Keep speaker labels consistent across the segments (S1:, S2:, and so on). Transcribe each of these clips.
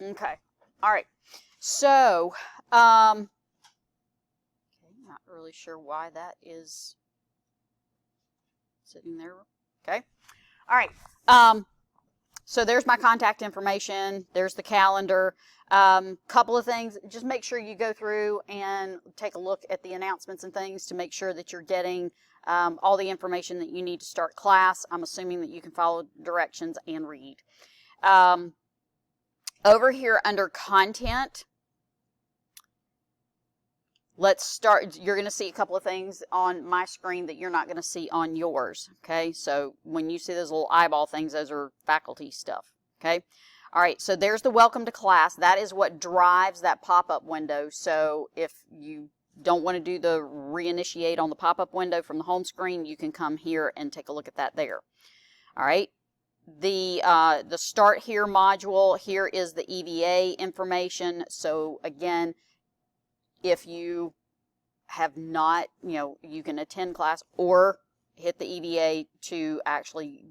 S1: Okay. All right. So, okay, not really sure why that is sitting there. Okay. All right. So there's my contact information. There's the calendar. Couple of things. Just make sure you go through and take a look at the announcements and things to make sure that you're getting all the information that you need to start class. I'm assuming that you can follow directions and read. Over here under content, let's start. You're going to see a couple of things on my screen that you're not going to see on yours. Okay, so when you see those little eyeball things, those are faculty stuff. Okay, all right, so there's the welcome to class. That is what drives that pop-up window. So if you don't want to do the reinitiate on the pop-up window from the home screen, you can come here and take a look at that there. All right. The start here module, here is the EVA information. So again, if you have not, you can attend class or hit the EVA to actually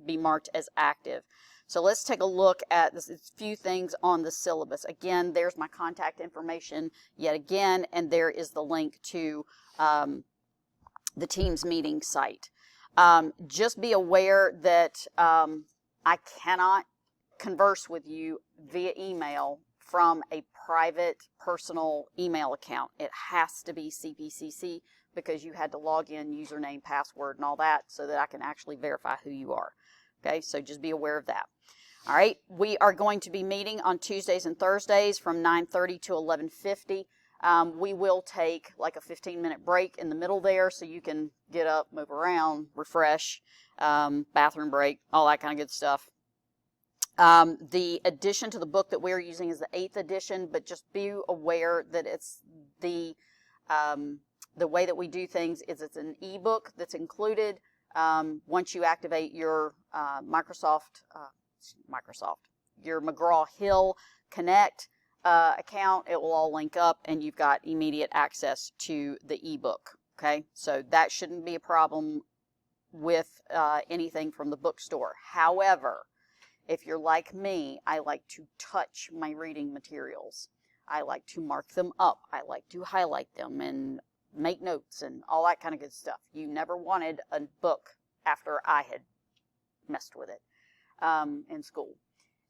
S1: be marked as active. So let's take a look at this. It's a few things on the syllabus. Again, there's my contact information yet again, and there is the link to the Teams meeting site. Just be aware that I cannot converse with you via email from a private personal email account. It has to be CPCC because you had to log in, username, password, and all that so that I can actually verify who you are. Okay, so just be aware of that. All right, we are going to be meeting on Tuesdays and Thursdays from 9:30 to 11:50. We will take like a 15-minute break in the middle there so you can get up, move around, refresh, bathroom break, all that kind of good stuff. The addition to the book that we're using is the 8th edition, but just be aware that it's the way that we do things is it's an ebook that's included. Once you activate your your McGraw-Hill Connect account, it will all link up and you've got immediate access to the ebook. Okay, so that shouldn't be a problem with anything from the bookstore. However, if you're like me, I like to touch my reading materials. I like to mark them up. I like to highlight them and make notes and all that kind of good stuff. You never wanted a book after I had messed with it in school.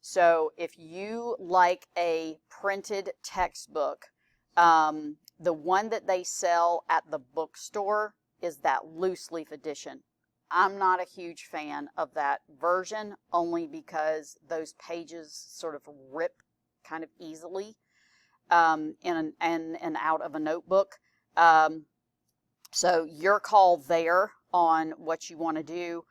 S1: So if you like a printed textbook, the one that they sell at the bookstore is that loose leaf edition. I'm not a huge fan of that version only because those pages sort of rip kind of easily in and out of a notebook. So your call there on what you want to do.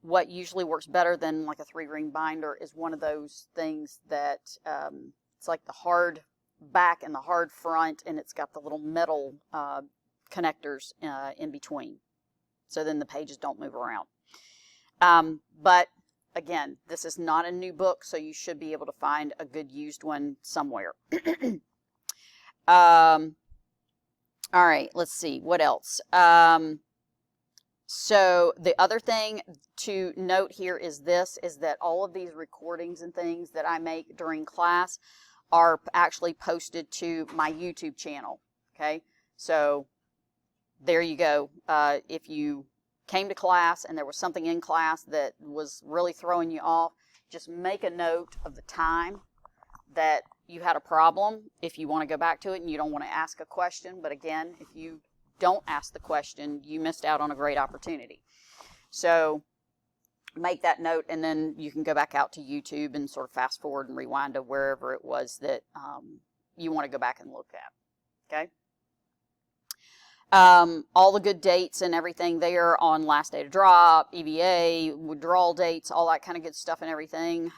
S1: What usually works better than like a 3-ring binder is one of those things that it's like the hard back and the hard front, and it's got the little metal connectors in between. So then the pages don't move around. But again, this is not a new book, so you should be able to find a good used one somewhere. All right, let's see, what else? So the other thing to note here is that all of these recordings and things that I make during class are actually posted to my YouTube channel, okay? So there you go. If you came to class and there was something in class that was really throwing you off, just make a note of the time that you had a problem if you want to go back to it and you don't want to ask a question. But again, if you don't ask the question, you missed out on a great opportunity. So make that note, and then you can go back out to YouTube and sort of fast forward and rewind to wherever it was that you want to go back and look at. Okay? All the good dates and everything there on last day to drop, EVA, withdrawal dates, all that kind of good stuff and everything.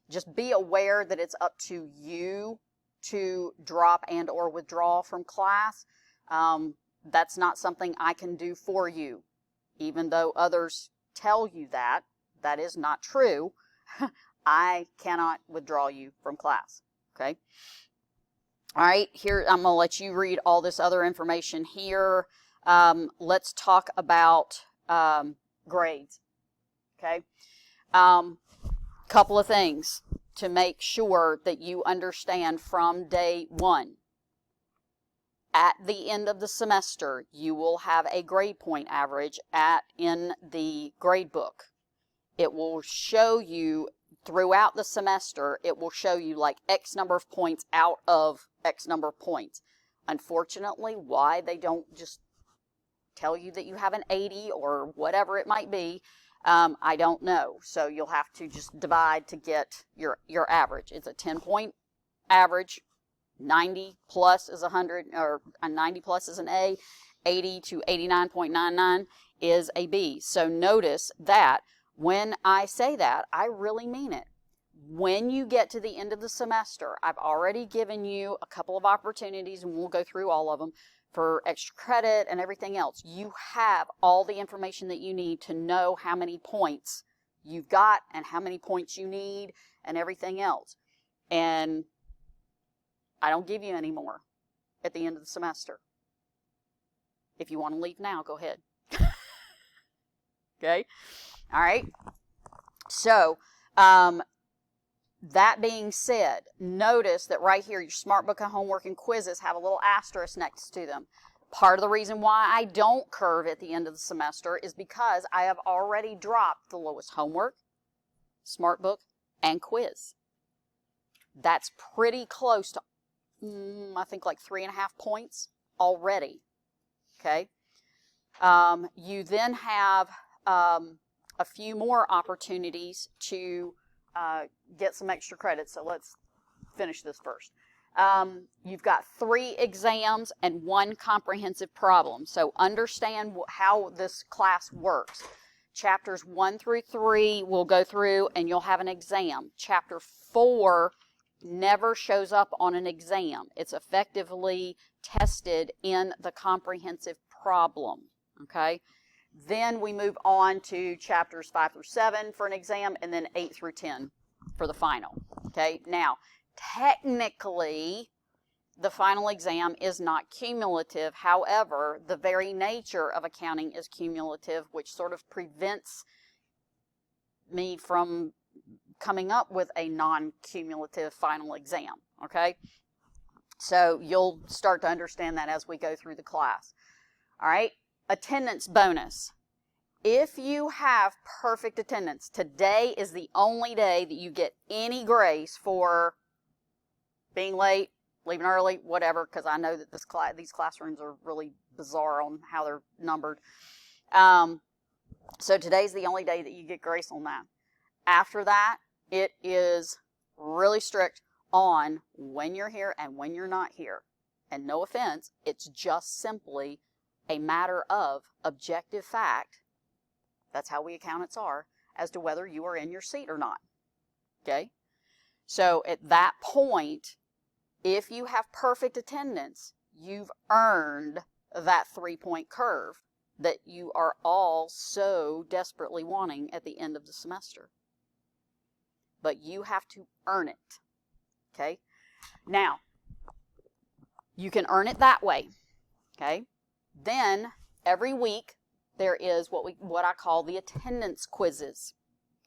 S1: Just be aware that it's up to you to drop and or withdraw from class. That's not something I can do for you. Even though others tell you that, that is not true. I cannot withdraw you from class. Okay? All right, here I'm going to let you read all this other information here. Let's talk about grades. Okay? Couple of things. to make sure that you understand from day one. At the end of the semester, you will have a grade point average in the grade book. It will show you throughout the semester, it will show you like X number of points out of X number of points. Unfortunately, why they don't just tell you that you have an 80 or whatever it might be, I don't know. So you'll have to just divide to get your average. It's a 10-point average. 90 plus is 100, or 90 plus is an A. 80 to 89.99 is a B. So notice that when I say that, I really mean it. When you get to the end of the semester, I've already given you a couple of opportunities, and we'll go through all of them, for extra credit and everything else. You have all the information that you need to know how many points you've got and how many points you need and everything else. And I don't give you any more at the end of the semester. If you want to leave now, go ahead. Okay? All right? So, that being said, notice that right here, your Smart Book of Homework and Quizzes have a little asterisk next to them. Part of the reason why I don't curve at the end of the semester is because I have already dropped the lowest homework, Smart Book, and quiz. That's pretty close to, I think, like 3.5 points already. Okay? You then have a few more opportunities to get some extra credit. So let's finish this first. You've got 3 exams and 1 comprehensive problem. So understand how this class works. Chapters 1 through 3 will go through and you'll have an exam. Chapter 4 never shows up on an exam. It's effectively tested in the comprehensive problem. Okay? Then we move on to chapters 5 through 7 for an exam, and then 8 through 10 for the final. Okay, now, technically, the final exam is not cumulative. However, the very nature of accounting is cumulative, which sort of prevents me from coming up with a non-cumulative final exam. Okay, so you'll start to understand that as we go through the class. All right. Attendance bonus. If you have perfect attendance, today is the only day that you get any grace for being late, leaving early, whatever, because I know that these classrooms are really bizarre on how they're numbered. So today's the only day that you get grace on that. After that, it is really strict on when you're here and when you're not here. And no offense, it's just simply a matter of objective fact, that's how we accountants are, as to whether you are in your seat or not. Okay? So at that point, if you have perfect attendance, you've earned that 3-point curve that you are all so desperately wanting at the end of the semester. But you have to earn it. Okay? Now, you can earn it that way. Okay? Then, every week, there is what I call the attendance quizzes.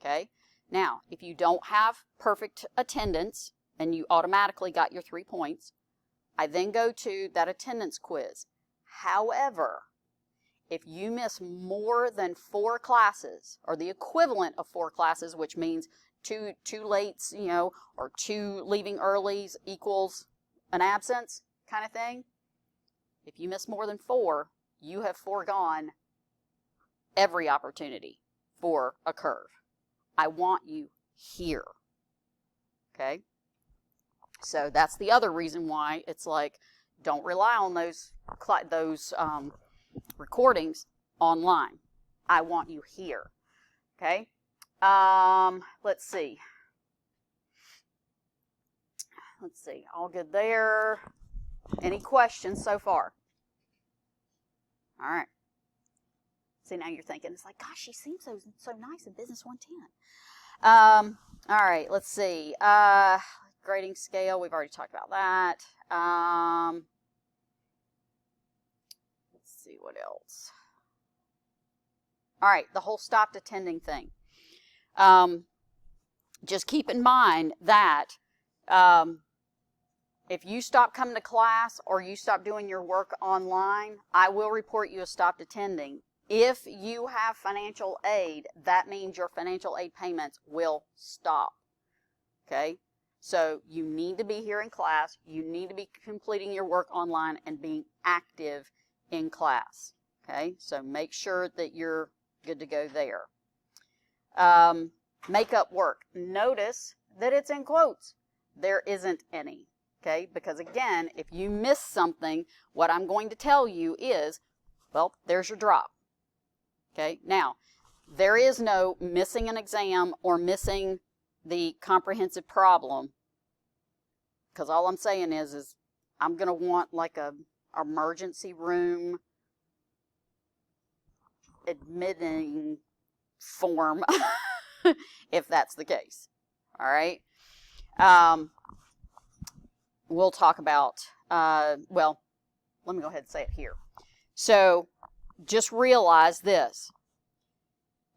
S1: Okay? Now, if you don't have perfect attendance, and you automatically got your 3 points, I then go to that attendance quiz. However, if you miss more than 4 classes, or the equivalent of 4 classes, which means two lates, or 2 leaving earlys equals an absence kind of thing, if you miss more than 4, you have foregone every opportunity for a curve. I want you here. Okay? So that's the other reason why it's like, don't rely on those recordings online. I want you here. Okay? Let's see. All good there. Any questions so far? All right. See, now you're thinking, it's like, gosh, she seems so nice in Business 110. All right, let's see. Grading scale, we've already talked about that. Let's see what else. All right, the whole stopped attending thing. just keep in mind that if you stop coming to class or you stop doing your work online, I will report you as stopped attending. If you have financial aid, that means your financial aid payments will stop. Okay? So you need to be here in class. You need to be completing your work online and being active in class. Okay? So make sure that you're good to go there. Makeup work. Notice that it's in quotes. There isn't any. Okay? Because again, if you miss something, what I'm going to tell you is, well, there's your drop. Okay? Now, there is no missing an exam or missing the comprehensive problem. Because all I'm saying is I'm going to want like a emergency room admitting form if that's the case. All right? We'll talk about, well, let me go ahead and say it here. So just realize this.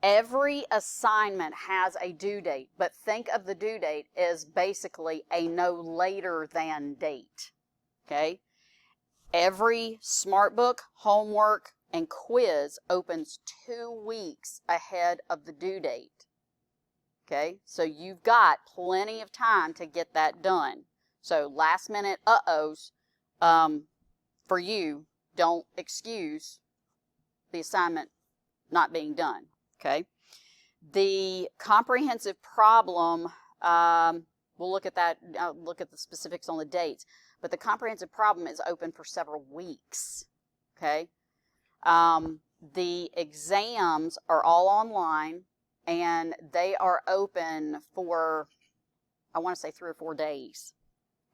S1: Every assignment has a due date, but think of the due date as basically a no later than date. Okay? Every smart book, homework, and quiz opens 2 weeks ahead of the due date. Okay? So you've got plenty of time to get that done. So last minute uh-ohs for you don't excuse the assignment not being done. Okay? The comprehensive problem, we'll look at that, look at the specifics on the dates, but the comprehensive problem is open for several weeks. Okay? The exams are all online and they are open for, I want to say 3 or 4 days.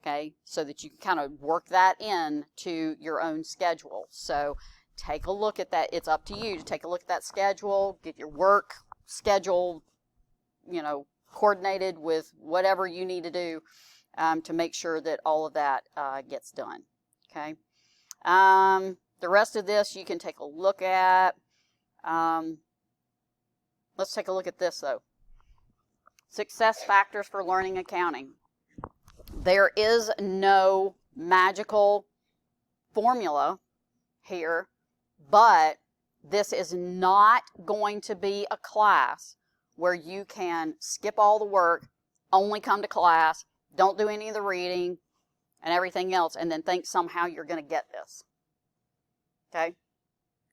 S1: Okay, so that you can kind of work that in to your own schedule. So take a look at that. It's up to you to take a look at that schedule, get your work schedule, coordinated with whatever you need to do to make sure that all of that gets done. Okay, the rest of this you can take a look at. Let's take a look at this though. Success factors for learning accounting. There is no magical formula here, but this is not going to be a class where you can skip all the work, only come to class, don't do any of the reading and everything else, and then think somehow you're going to get this. Okay?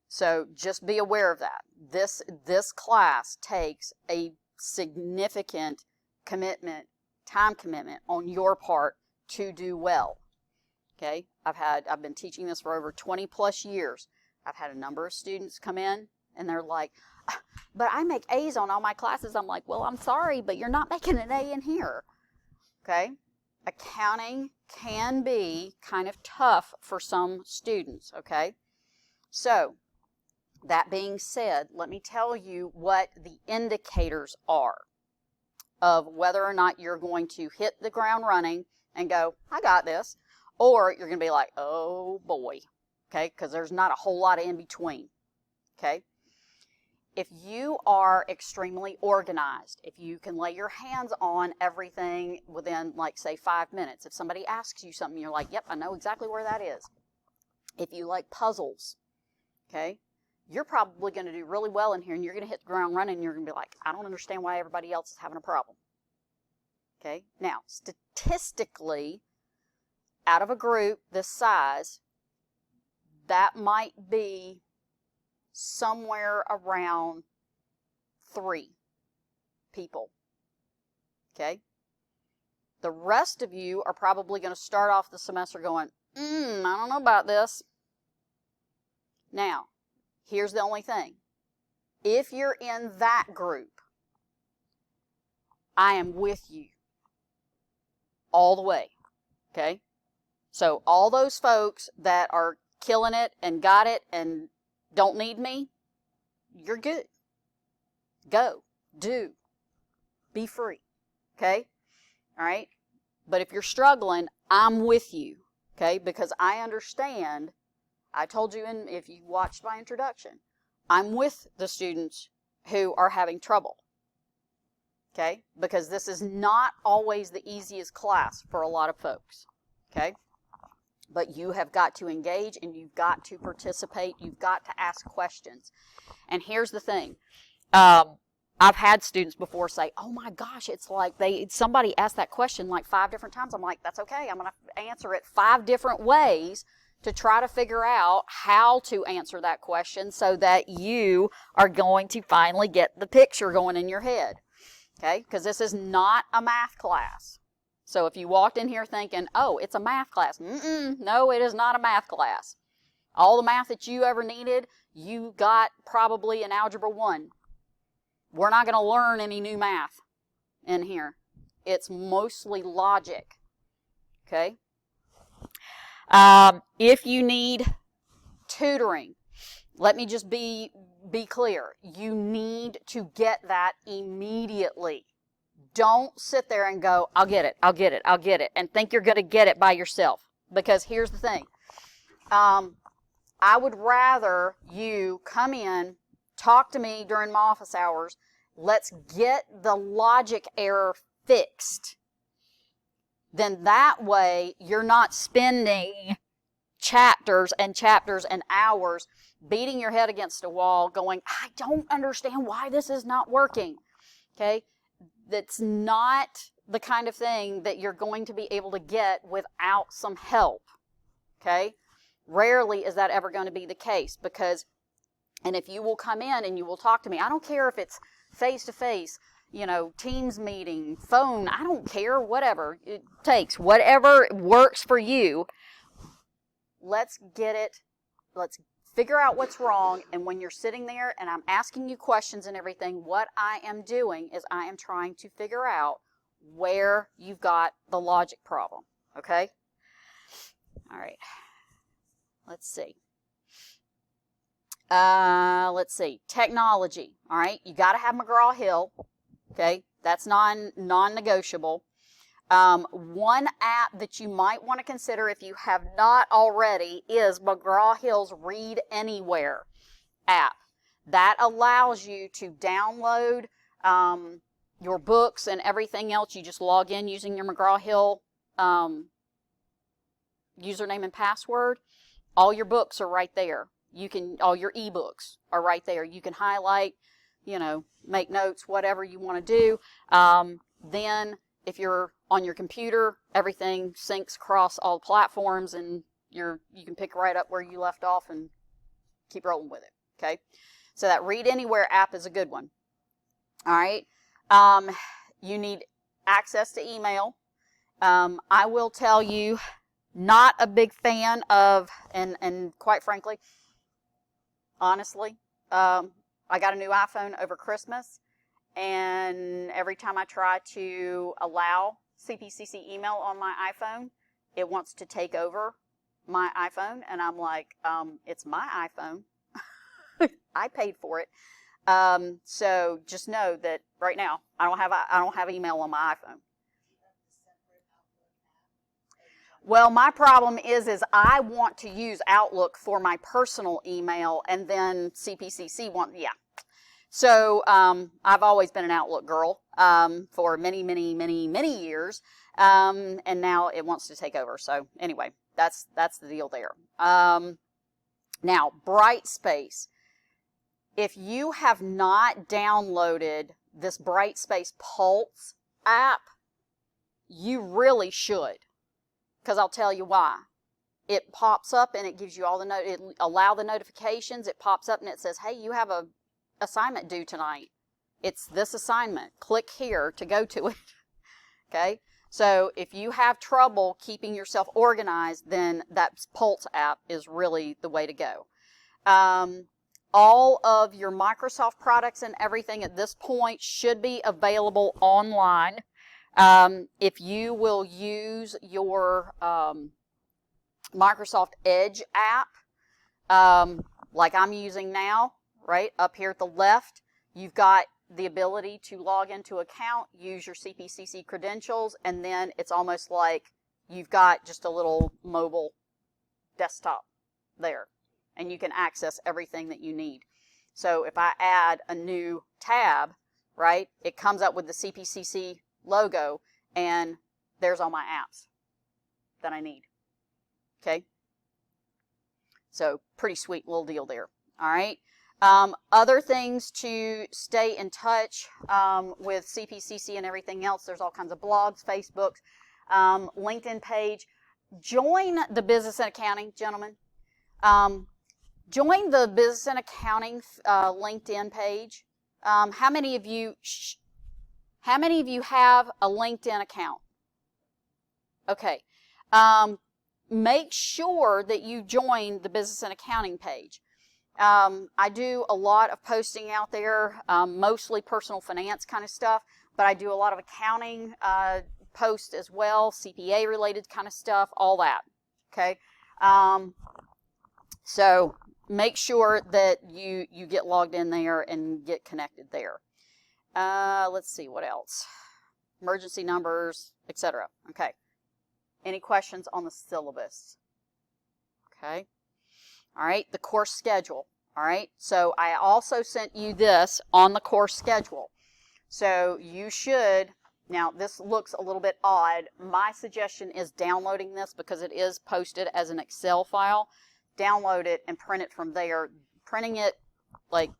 S1: So just be aware of that. This class takes a significant commitment, time commitment on your part to do well. Okay? I've been teaching this for over 20 plus years. I've had a number of students come in and they're like, but I make A's on all my classes. I'm like, well, I'm sorry, but you're not making an A in here. Okay? Accounting can be kind of tough for some students. Okay? So, that being said, let me tell you what the indicators are of whether or not you're going to hit the ground running and go, I got this, or you're going to be like, oh boy, okay, because there's not a whole lot of in between, okay? If you are extremely organized, if you can lay your hands on everything within, like, say, 5 minutes, if somebody asks you something, you're like, yep, I know exactly where that is. If you like puzzles, okay, you're probably going to do really well in here, and you're going to hit the ground running, and you're going to be like, I don't understand why everybody else is having a problem. Okay? Now, statistically, out of a group this size, that might be somewhere around 3 people. Okay? The rest of you are probably going to start off the semester going, I don't know about this. Now, here's the only thing. If you're in that group, I am with you all the way, okay? So all those folks that are killing it and got it and don't need me, you're good. Go, do, be free, okay? All right? But if you're struggling, I'm with you, okay? Because I understand. I told you, if you watched my introduction, I'm with the students who are having trouble. okay? Because this is not always the easiest class for a lot of folks, okay? But you have got to engage and you've got to participate. You've got to ask questions. And here's the thing. I've had students before say, oh my gosh, it's like somebody asked that question like 5 different times. I'm like, that's okay. I'm going to answer it 5 different ways to try to figure out how to answer that question so that you are going to finally get the picture going in your head. Okay? Because this is not a math class. So if you walked in here thinking, oh, it's a math class. No, it is not a math class. All the math that you ever needed, you got probably in Algebra 1. We're not going to learn any new math in here. It's mostly logic. Okay? If you need tutoring, let me just be clear. You need to get that immediately. Don't sit there and go, I'll get it, and think you're going to get it by yourself. Because here's the thing. I would rather you come in, talk to me during my office hours. Let's get the logic error fixed. Then that way you're not spending chapters and hours beating your head against a wall going, I don't understand why this is not working. Okay? That's not the kind of thing that you're going to be able to get without some help. Okay? Rarely is that ever going to be the case because, and if you will come in and you will talk to me, I don't care if it's face-to-face, Teams meeting, phone, I don't care, whatever it takes, whatever works for you. Let's get it, let's figure out what's wrong, and when you're sitting there and I'm asking you questions and everything, what I am doing is I am trying to figure out where you've got the logic problem, okay? All right. Let's see. Technology. All right. You got to have McGraw-Hill. Okay. That's non-negotiable. One app that you might want to consider if you have not already is McGraw-Hill's Read Anywhere app. That allows you to download your books and everything else. You just log in using your McGraw-Hill username and password. All your books are right there. All your ebooks are right there. You can highlight, make notes, whatever you want to do. Then if you're on your computer, everything syncs across all platforms and you can pick right up where you left off and keep rolling with it. Okay. So that Read Anywhere app is a good one. All right. You need access to email. I will tell you, not a big fan of, and quite frankly, honestly, I got a new iPhone over Christmas, and every time I try to allow CPCC email on my iPhone, it wants to take over my iPhone, and I'm like, it's my iPhone. I paid for it. So just know that right now I don't have email on my iPhone. Well, my problem is I want to use Outlook for my personal email, and then CPCC yeah. So I've always been an Outlook girl for many, many, many, many years, and now it wants to take over. So anyway, that's the deal there. Now, Brightspace. If you have not downloaded this Brightspace Pulse app, you really should. Because I'll tell you why. It pops up and it gives you all allow the notifications. It pops up and it says, hey, you have a assignment due tonight. It's this assignment. Click here to go to it. Okay? So if you have trouble keeping yourself organized, then that Pulse app is really the way to go. All of your Microsoft products and everything at this point should be available online. If you will use your Microsoft Edge app, like I'm using now, right up here at the left, you've got the ability to log into account, use your CPCC credentials, and then it's almost like you've got just a little mobile desktop there, and you can access everything that you need. So if I add a new tab, right? It comes up with the CPCC logo, and there's all my apps that I need. Okay? So pretty sweet little deal there. All right. Other things to stay in touch with CPCC and everything else. There's all kinds of blogs, Facebooks, LinkedIn page. Join the Business and Accounting, gentlemen. Join the Business and Accounting LinkedIn page. How many of you have a LinkedIn account? Okay. Make sure that you join the Business and Accounting page. I do a lot of posting out there, mostly personal finance kind of stuff, but I do a lot of accounting posts as well, CPA related kind of stuff, all that. Okay. So make sure that you get logged in there and get connected there. Let's see what else. Emergency numbers, etc. Okay. Any questions on the syllabus? Okay. All right, the course schedule. All right, so I also sent you this on the course schedule. So you should, now this looks a little bit odd. My suggestion is downloading this because it is posted as an Excel file. Download it and print it from there. Printing it like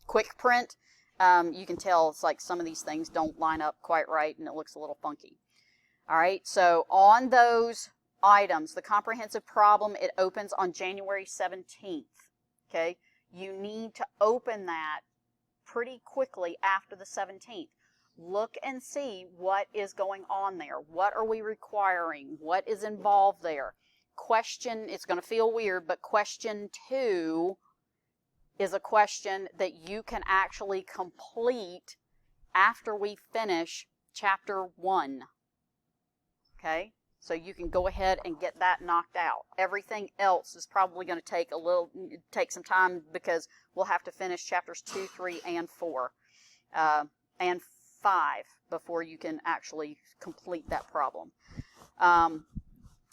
S1: quick print, you can tell it's like some of these things don't line up quite right and it looks a little funky. All right, so on those items, the comprehensive problem, it opens on January 17th, okay? You need to open that pretty quickly after the 17th. Look and see what is going on there. What are we requiring? What is involved there? Question, it's going to feel weird, but question 2 is a question that you can actually complete after we finish chapter 1. Okay, so you can go ahead and get that knocked out. Everything else is probably going to take some time because we'll have to finish chapters 2, 3, and 4, and 5 before you can actually complete that problem.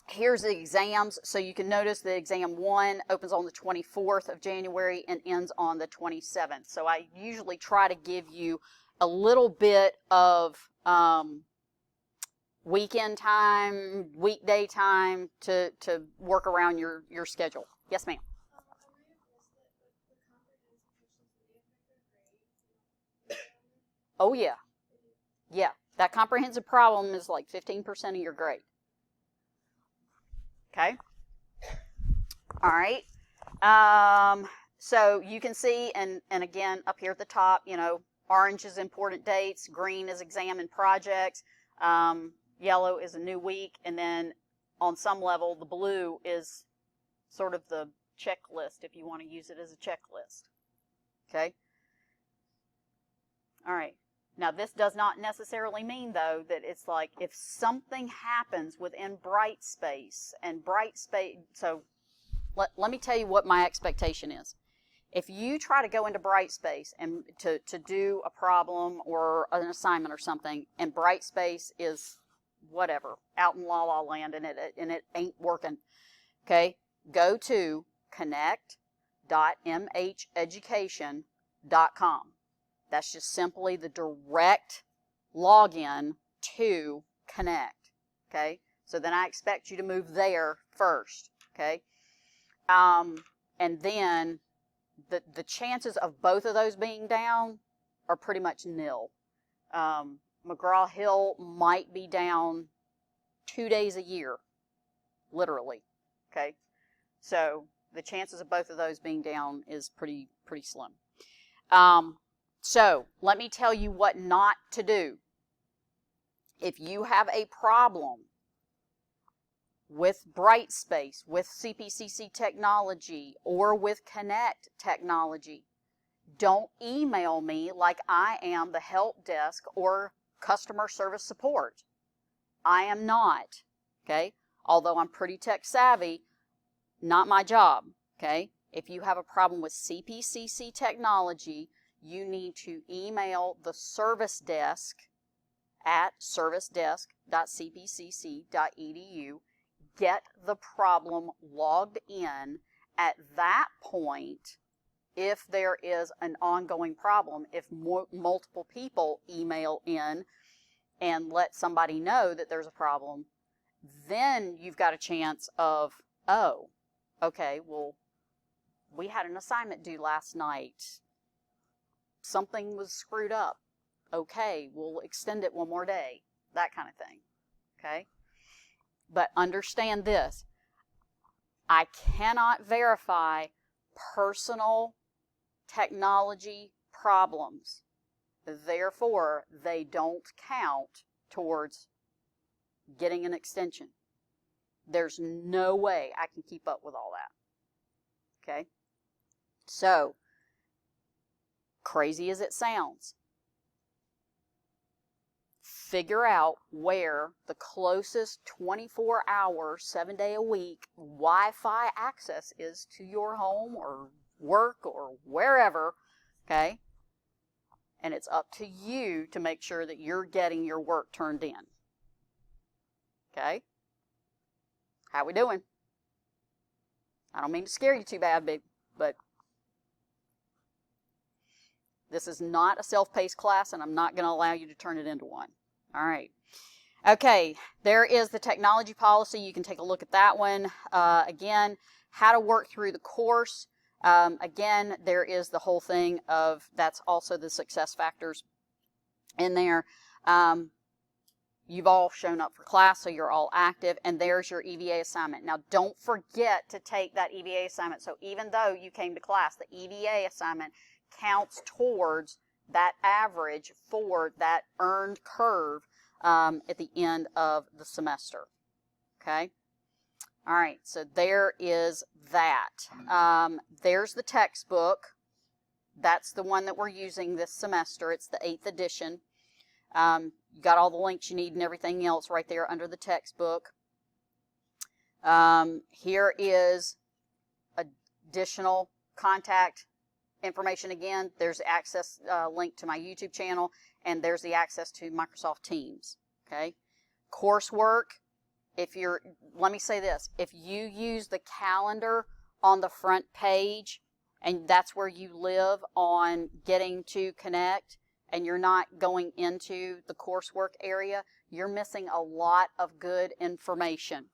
S1: Here's the exams. So you can notice the exam 1 opens on the 24th of January and ends on the 27th. So I usually try to give you a little bit of weekend time, weekday time to work around your schedule. Yes, ma'am. Oh, yeah. Yeah, that comprehensive problem is like 15% of your grade. Okay. All right. So you can see, and again, up here at the top, you know, orange is important dates, green is exam and projects, yellow is a new week, and then on some level, the blue is sort of the checklist if you want to use it as a checklist. Okay? All right. Now, this does not necessarily mean, though, that it's like if something happens within Brightspace, and Brightspace, so let me tell you what my expectation is. If you try to go into Brightspace and to do a problem or an assignment or something, and Brightspace is whatever, out in la la land, and it ain't working, okay, go to connect.mheducation.com. That's just simply the direct login to Connect, okay? So then I expect you to move there first, okay? And then the chances of both of those being down are pretty much nil. McGraw-Hill might be down 2 days a year, literally, okay? So the chances of both of those being down is pretty slim. So let me tell you what not to do. If you have a problem with Brightspace, with CPCC technology, or with Connect technology, don't email me like I am the help desk or customer service support. I am not, okay? Although I'm pretty tech savvy, not my job, okay? If you have a problem with CPCC technology, you need to email the service desk at servicedesk.cpcc.edu. Get the problem logged in. At that point, if there is an ongoing problem, if multiple people email in and let somebody know that there's a problem, then you've got a chance of, oh, okay, well, we had an assignment due last night. Something was screwed up. Okay, we'll extend it one more day. That kind of thing. Okay? But understand this. I cannot verify personal technology problems. Therefore, they don't count towards getting an extension. There's no way I can keep up with all that. Okay? So, crazy as it sounds, figure out where the closest 24-hour, 7-day-a-week Wi-Fi access is to your home or work or wherever, okay? And it's up to you to make sure that you're getting your work turned in. Okay? How we doing? I don't mean to scare you too bad, but this is not a self-paced class, and I'm not going to allow you to turn it into one. All right. Okay, there is the technology policy. You can take a look at that one. Again, how to work through the course. Again, there is the whole thing of, that's also the success factors in there. You've all shown up for class, so you're all active, and there's your EVA assignment. Now, don't forget to take that EVA assignment. So even though you came to class, the EVA assignment counts towards that average for that earned curve at the end of the semester. Okay? All right, so there is that. There's the textbook. That's the one that we're using this semester. It's the 8th edition. You got all the links you need and everything else right there under the textbook. Here is additional contact information again. There's the access link to my YouTube channel, and there's the access to Microsoft Teams. Okay, coursework. Let me say this, if you use the calendar on the front page, and that's where you live on getting to Connect, and you're not going into the coursework area, you're missing a lot of good information.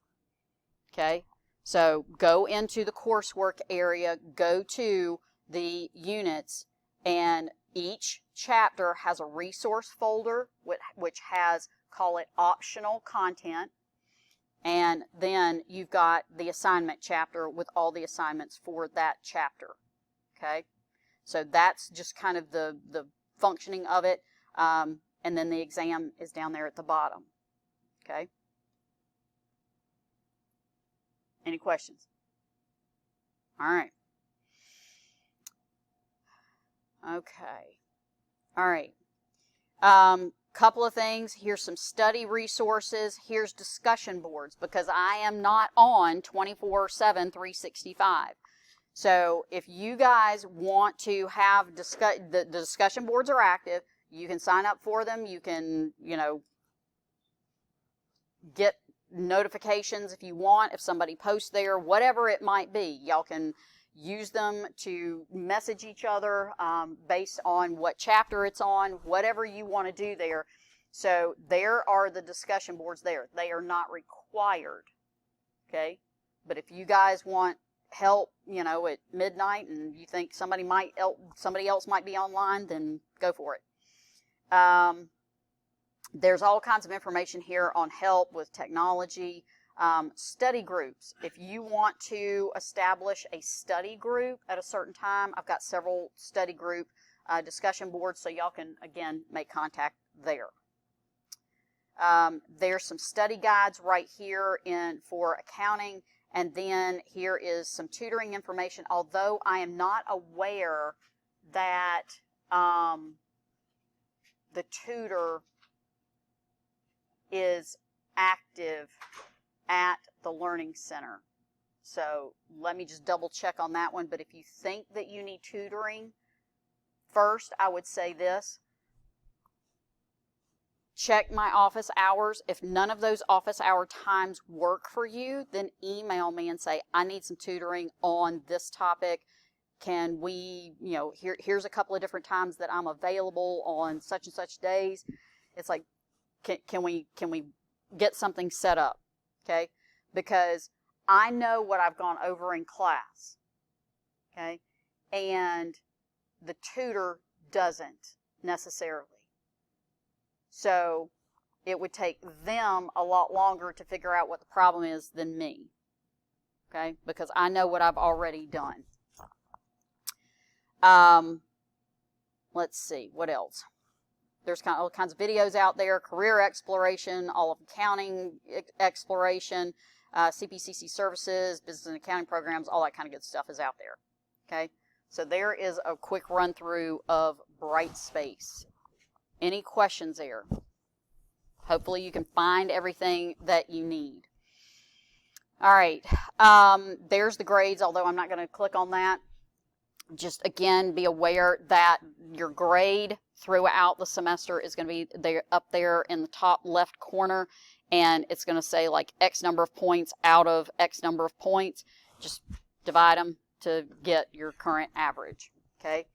S1: Okay, so go into the coursework area, go to the units, and each chapter has a resource folder which has, call it optional content, and then you've got the assignment chapter with all the assignments for that chapter. Okay, so that's just kind of the functioning of it, and then the exam is down there at the bottom. Okay, any questions? All right. Okay. All right. Couple of things. Here's some study resources. Here's discussion boards, because I am not on 24/7, 365. So if you guys want to have the discussion boards are active. You can sign up for them. You can, get notifications if you want, if somebody posts there, whatever it might be. Y'all can use them to message each other based on what chapter it's on, whatever you want to do there. So there are the discussion boards there. They are not required, okay? But if you guys want help, at midnight, and you think somebody else might be online, then go for it. There's all kinds of information here on help with technology. Study groups. If you want to establish a study group at a certain time, I've got several study group discussion boards, so y'all can, again, make contact there. There's some study guides right here for accounting, and then here is some tutoring information, although I am not aware that the tutor is active at the Learning Center. So let me just double check on that one. But if you think that you need tutoring, first I would say this. Check my office hours. If none of those office hour times work for you, then email me and say, I need some tutoring on this topic. can we, here's a couple of different times that I'm available on such and such days. It's like, can we get something set up, okay? Because I know what I've gone over in class, okay? And the tutor doesn't necessarily. So it would take them a lot longer to figure out what the problem is than me, okay? Because I know what I've already done. Let's see, what else? There's all kinds of videos out there, career exploration, all of accounting exploration, CPCC services, business and accounting programs, all that kind of good stuff is out there, okay? So there is a quick run through of Brightspace. Any questions there? Hopefully you can find everything that you need. All right, there's the grades, although I'm not going to click on that. Just again, be aware that your grade throughout the semester is going to be there, up there in the top left corner, and it's going to say like X number of points out of X number of points. Just divide them to get your current average, okay?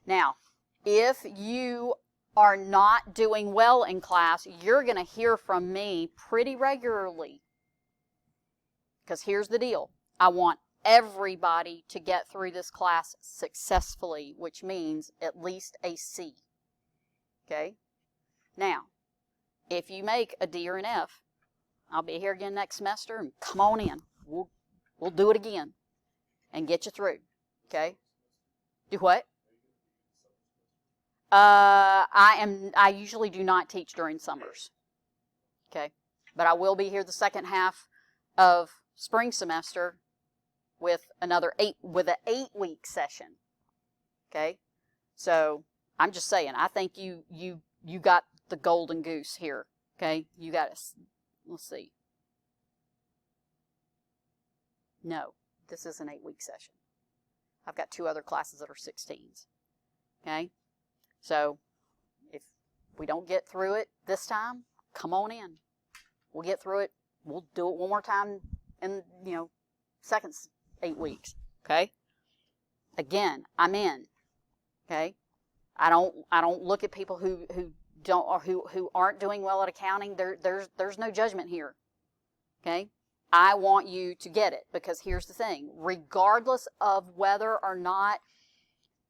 S1: Now, if you are not doing well in class, you're going to hear from me pretty regularly. Because here's the deal. I want everybody to get through this class successfully, which means at least a C. Okay? Now, if you make a D or an F, I'll be here again next semester, and come on in. We'll do it again and get you through. Okay? Do what? I usually do not teach during summers. Okay? But I will be here the second half of spring semester with an 8-week session. Okay? So I'm just saying, I think you got the golden goose here. Okay? You got us. Let's see. No, this is an 8-week session. I've got 2 other classes that are 16s. Okay? So if we don't get through it this time, come on in. We'll get through it. We'll do it one more time in, second 8 weeks. Okay? Again, I'm in. Okay? I don't look at people who don't, or who aren't doing well at accounting. There's no judgment here. Okay? I want you to get it, because here's the thing. Regardless of whether or not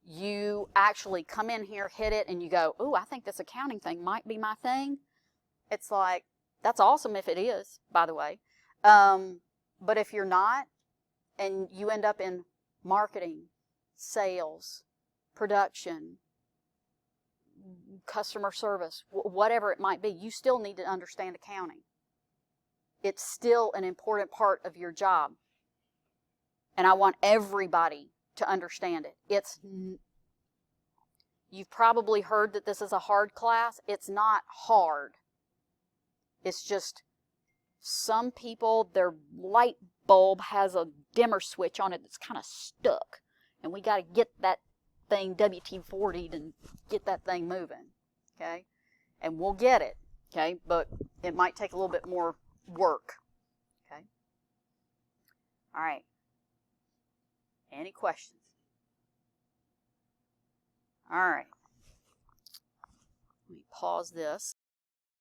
S1: you actually come in here, hit it, and you go, ooh, I think this accounting thing might be my thing. It's like, that's awesome if it is, by the way. But if you're not, and you end up in marketing, sales, production, customer service, whatever it might be, you still need to understand accounting. It's still an important part of your job. And I want everybody to understand it. You've probably heard that this is a hard class. It's not hard. It's just some people, their light bulb has a dimmer switch on it that's kind of stuck. And we got to get that thing WT-40'd and get that thing moving. Okay? And we'll get it. Okay? But it might take a little bit more work. Okay? All right. Any questions? All right. Let me pause this.